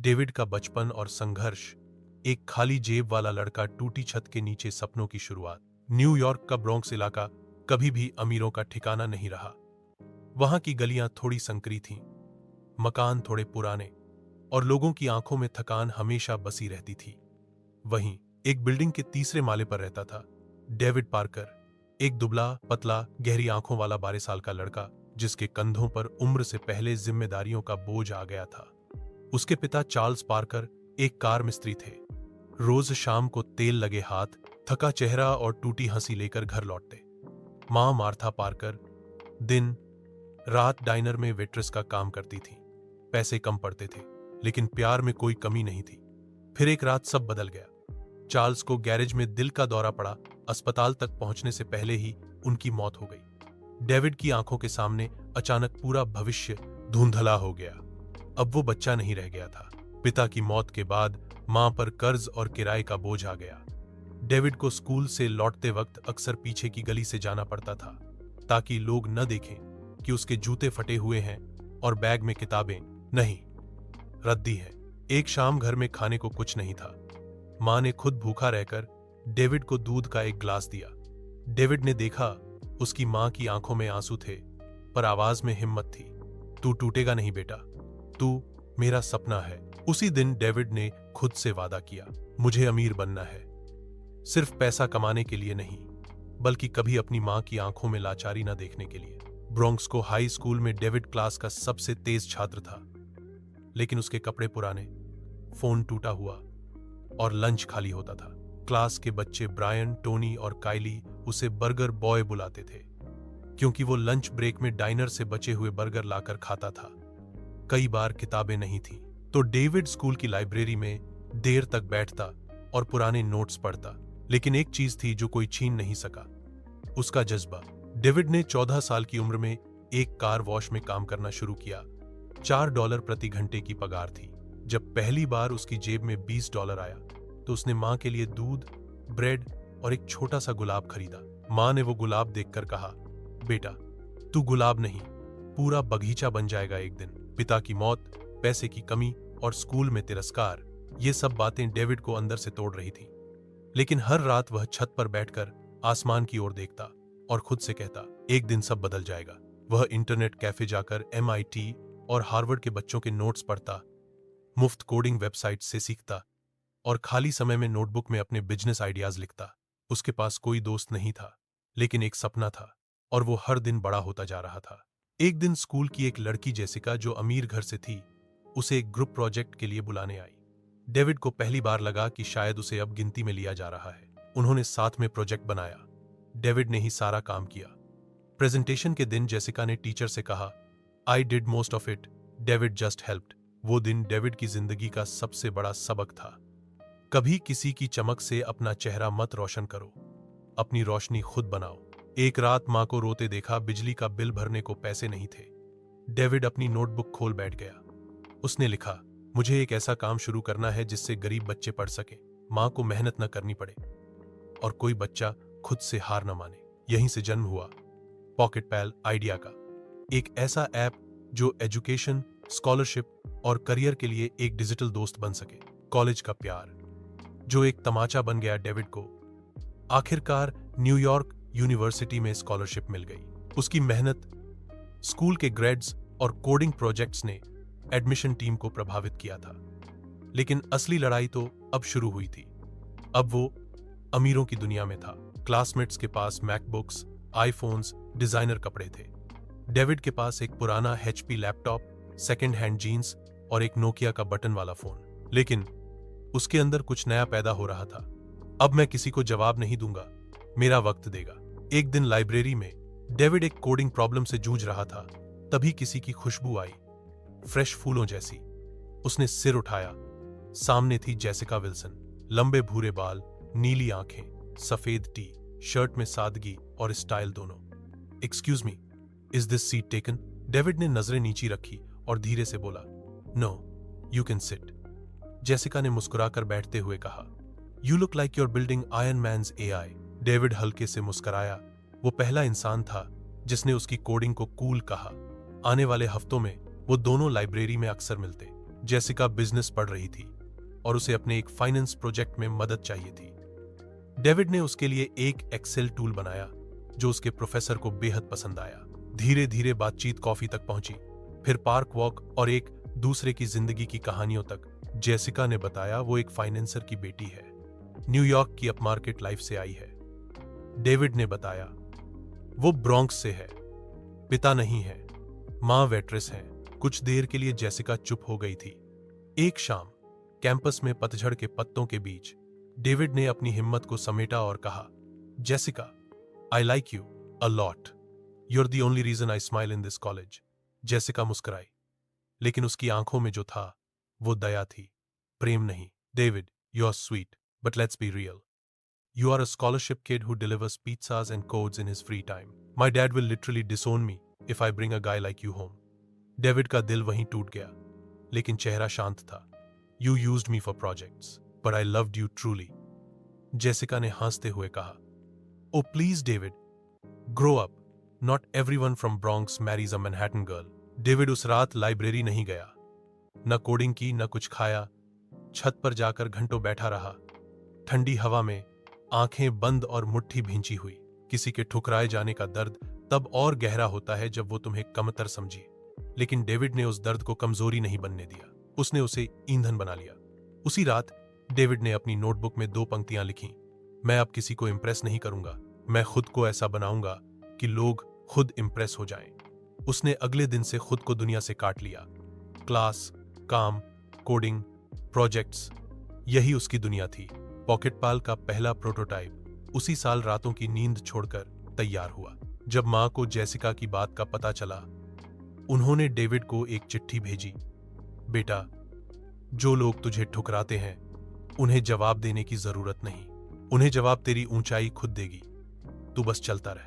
David का बचपन और संघर्ष, एक खाली जेब वाला लड़का, टूटी छत के नीचे, सपनों की शुरुआत। न्यूयॉर्क का ब्रोंक्स इलाका कभी भी अमीरों का ठिकाना नहीं रहा। वहां की गलियां थोड़ी संकरी थीं, मकान थोड़े पुराने, और लोगों की आंखों में थकान हमेशा बसी रहती थी। वहीं एक बिल्डिंग के तीसरे माले पर रहता था डेविड पार्कर, एक दुबला पतला गहरी आंखों वाला 12 साल का लड़का, जिसके कंधों पर उम्र से पहले जिम्मेदारियों का बोझ आ गया था। उसके पिता चार्ल्स पार्कर एक कार मिस्त्री थे। रोज शाम को तेल लगे हाथ, थका चेहरा और टूटी हंसी लेकर घर लौटते। मां मार्था पार्कर दिन रात डाइनर में वेट्रेस का काम करती थी। पैसे कम पड़ते थे, लेकिन प्यार में कोई कमी नहीं थी। फिर एक रात सब बदल गया। चार्ल्स को गैरेज में दिल का दौरा पड़ा। अस्पताल तक पहुंचने से पहले ही उनकी मौत हो गई। डेविड की आंखों के सामने अचानक पूरा भविष्य धुंधला हो गया। अब वो बच्चा नहीं रह गया था। पिता की मौत के बाद मां पर कर्ज और किराए का बोझ आ गया। डेविड को स्कूल से लौटते वक्त अक्सर पीछे की गली से जाना पड़ता था, ताकि लोग न देखें कि उसके जूते फटे हुए हैं और बैग में किताबें नहीं, रद्दी है। एक शाम घर में खाने को कुछ नहीं था। मां ने खुद भूखा रहकर डेविड को दूध का एक ग्लास दिया। डेविड ने देखा, उसकी मां की आंखों में आंसू थे, पर आवाज में हिम्मत थी। तू टूटेगा नहीं बेटा, तू मेरा सपना है। उसी दिन डेविड ने खुद से वादा किया, मुझे अमीर बनना है, सिर्फ पैसा कमाने के लिए नहीं, बल्कि कभी अपनी मां की आंखों में लाचारी न देखने के लिए। ब्रोंक्स को हाई स्कूल में डेविड क्लास का सबसे तेज छात्र था, लेकिन उसके कपड़े पुराने, फोन टूटा हुआ और लंच खाली होता था। क्लास के बच्चे ब्रायन, टोनी और काइली उसे बर्गर बॉय बुलाते थे, क्योंकि वो लंच ब्रेक में डाइनर से बचे हुए बर्गर लाकर खाता था। कई बार किताबें नहीं थी, तो डेविड स्कूल की लाइब्रेरी में देर तक बैठता और पुराने नोट्स पढ़ता। लेकिन एक चीज थी जो कोई छीन नहीं सका, उसका जज्बा। डेविड ने 14 साल की उम्र में एक कार वॉश में काम करना शुरू किया। $4 प्रति घंटे की पगार थी। जब पहली बार उसकी जेब में $20 आया, तो उसने मां के लिए दूध, ब्रेड और एक छोटा सा गुलाब खरीदा। मां ने वो गुलाब देखकर कहा, बेटा, तू गुलाब नहीं, पूरा बगीचा बन जाएगा एक दिन। पिता की मौत, पैसे की कमी और स्कूल में तिरस्कार, ये सब बातें डेविड को अंदर से तोड़ रही थी। लेकिन हर रात वह छत पर बैठकर आसमान की ओर देखता और खुद से कहता, एक दिन सब बदल जाएगा। वह इंटरनेट कैफे जाकर MIT और हार्वर्ड के बच्चों के नोट्स पढ़ता, मुफ्त कोडिंग वेबसाइट से सीखता और खाली समय में नोटबुक में अपने बिजनेस आइडियाज लिखता। उसके पास कोई दोस्त नहीं था, लेकिन एक सपना था, और वो हर दिन बड़ा होता जा रहा था। एक दिन स्कूल की एक लड़की जेसिका, जो अमीर घर से थी, उसे एक ग्रुप प्रोजेक्ट के लिए बुलाने आई। डेविड को पहली बार लगा कि शायद उसे अब गिनती में लिया जा रहा है। उन्होंने साथ में प्रोजेक्ट बनाया। डेविड ने ही सारा काम किया। प्रेजेंटेशन के दिन जेसिका ने टीचर से कहा, I did most of it, David just helped. वो दिन डेविड की जिंदगी का सबसे बड़ा सबक था। कभी किसी की चमक से अपना चेहरा मत रोशन करो, अपनी रोशनी खुद बनाओ। एक रात मां को रोते देखा, बिजली का बिल भरने को पैसे नहीं थे। डेविड अपनी नोटबुक खोल बैठ गया। उसने लिखा, मुझे एक ऐसा काम शुरू करना है जिससे गरीब बच्चे पढ़ सके, मां को मेहनत न करनी पड़े और कोई बच्चा खुद से हार न माने। यहीं से जन्म हुआ पॉकेट पैल आइडिया का, एक ऐसा ऐप जो एजुकेशन, स्कॉलरशिप और करियर के लिए एक डिजिटल दोस्त बन सके। कॉलेज का प्यार, जो एक तमाचा बन गया डेविड को। आखिरकार न्यूयॉर्क यूनिवर्सिटी में स्कॉलरशिप मिल गई। उसकी मेहनत, स्कूल के ग्रेड्स और कोडिंग प्रोजेक्ट्स ने एडमिशन टीम को प्रभावित किया था। लेकिन असली लड़ाई तो अब शुरू हुई थी। अब वो अमीरों की दुनिया में था। क्लासमेट्स के पास मैकबुक्स, आईफोन्स, डिजाइनर कपड़े थे। डेविड के पास एक पुराना HP laptop, second hand jeans और एक नोकिया का बटन वाला फोन। लेकिन उसके अंदर कुछ नया पैदा हो रहा था। अब मैं किसी को जवाब नहीं दूंगा, मेरा वक्त देगा। एक दिन लाइब्रेरी में डेविड एक कोडिंग प्रॉब्लम से जूझ रहा था। तभी किसी की खुशबू आई, फ्रेश फूलों जैसी। उसने सिर उठाया। सामने थी जेसिका विल्सन। लंबे भूरे बाल, नीली आंखें, सफेद टी शर्ट में सादगी और स्टाइल दोनों। Excuse me, is this seat taken? David ने नजरें नीची रखी और धीरे से बोला, no, you can sit. Jessica ने मुस्कुराकर बैठते हुए कहा, you look like you're building Iron Man's AI। David हल्के से मुस्कुराया। वो पहला इंसान था जिसने उसकी कोडिंग को कूल कहा। आने वाले हफ्तों में वो दोनों लाइब्रेरी में अक्सर मिलते। जेसिका बिजनेस पढ़ रही थी और उसे अपने एक फाइनेंस प्रोजेक्ट में मदद चाहिए थी। डेविड ने उसके लिए एक एक्सेल टूल बनाया जो उसके प्रोफेसर को बेहद पसंद आया। धीरे धीरे बातचीत कॉफी तक पहुंची, फिर पार्क वॉक और एक दूसरे की जिंदगी की कहानियों तक। जेसिका ने बताया वो एक फाइनेंसर की बेटी है, न्यूयॉर्क की अपमार्केट लाइफ से आई है। डेविड ने बताया वो ब्रॉन्क्स से है, पिता नहीं है, मां वेट्रेस है। कुछ देर के लिए जेसिका चुप हो गई थी। एक शाम कैंपस में पतझड़ के पत्तों के बीच डेविड ने अपनी हिम्मत को समेटा और कहा, Jessica, I like you a lot, you are the only reason I smile in this college. Jessica मुस्कुराई, लेकिन उसकी आंखों में जो था वो दया थी, प्रेम नहीं। David, you are sweet, but let's be real, you are a scholarship kid who delivers pizzas and codes in his free time. My dad will literally disown me if I bring a guy like you home. David का दिल वहीं टूट गया, लेकिन चेहरा शांत था। You used me for projects, but I loved you truly. Jessica ने हंसते हुए कहा, Oh please David, grow up. Not everyone from Bronx marries a Manhattan girl. David उस रात लाइब्रेरी नहीं गया, न कोडिंग की, न कुछ खाया। छत पर जाकर घंटों बैठा रहा, ठंडी हवा में, आंखें बंद और मुट्ठी भींची हुई। किसी के ठुकराए जाने का दर्द तब और गहरा होता है जब वो तुम्हें कमतर समझे। लेकिन डेविड ने उस दर्द को कमजोरी नहीं बनने दिया, उसने उसे ईंधन बना लिया। उसी रात डेविड ने अपनी नोटबुक में 2 पंक्तियां लिखीं, मैं अब किसी को इम्प्रेस नहीं करूंगा, मैं खुद को ऐसा बनाऊंगा कि लोग खुद इम्प्रेस हो जाएं। उसने अगले दिन से खुद को दुनिया से काट लिया। क्लास, काम, कोडिंग, प्रोजेक्ट्स, यही उसकी दुनिया थी। पॉकेटपाल का पहला प्रोटोटाइप उसी साल रातों की नींद छोड़कर तैयार हुआ। जब मां को जेसिका की बात का पता चला, उन्होंने डेविड को एक चिट्ठी भेजी, बेटा, जो लोग तुझे ठुकराते हैं उन्हें जवाब देने की जरूरत नहीं, उन्हें जवाब तेरी ऊंचाई खुद देगी, तू बस चलता रह,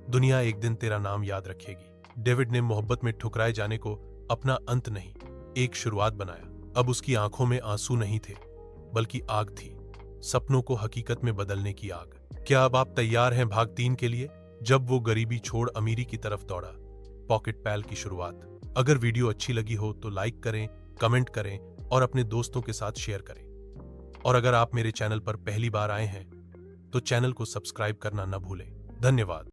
दुनिया एक दिन तेरा नाम याद रखेगी। डेविड ने मोहब्बत में ठुकराए जाने को अपना अंत नहीं, एक शुरुआत बनाया। अब उसकी आंखों में आंसू नहीं थे, बल्कि आग थी, सपनों को हकीकत में बदलने की आग। क्या अब आप तैयार हैं भाग 3 के लिए, जब वो गरीबी छोड़ अमीरी की तरफ दौड़ा? पॉकेट पैल की शुरुआत। अगर वीडियो अच्छी लगी हो तो लाइक करें, कमेंट करें और अपने दोस्तों के साथ शेयर करें। और अगर आप मेरे चैनल पर पहली बार आए हैं तो चैनल को सब्सक्राइब करना न भूलें। धन्यवाद।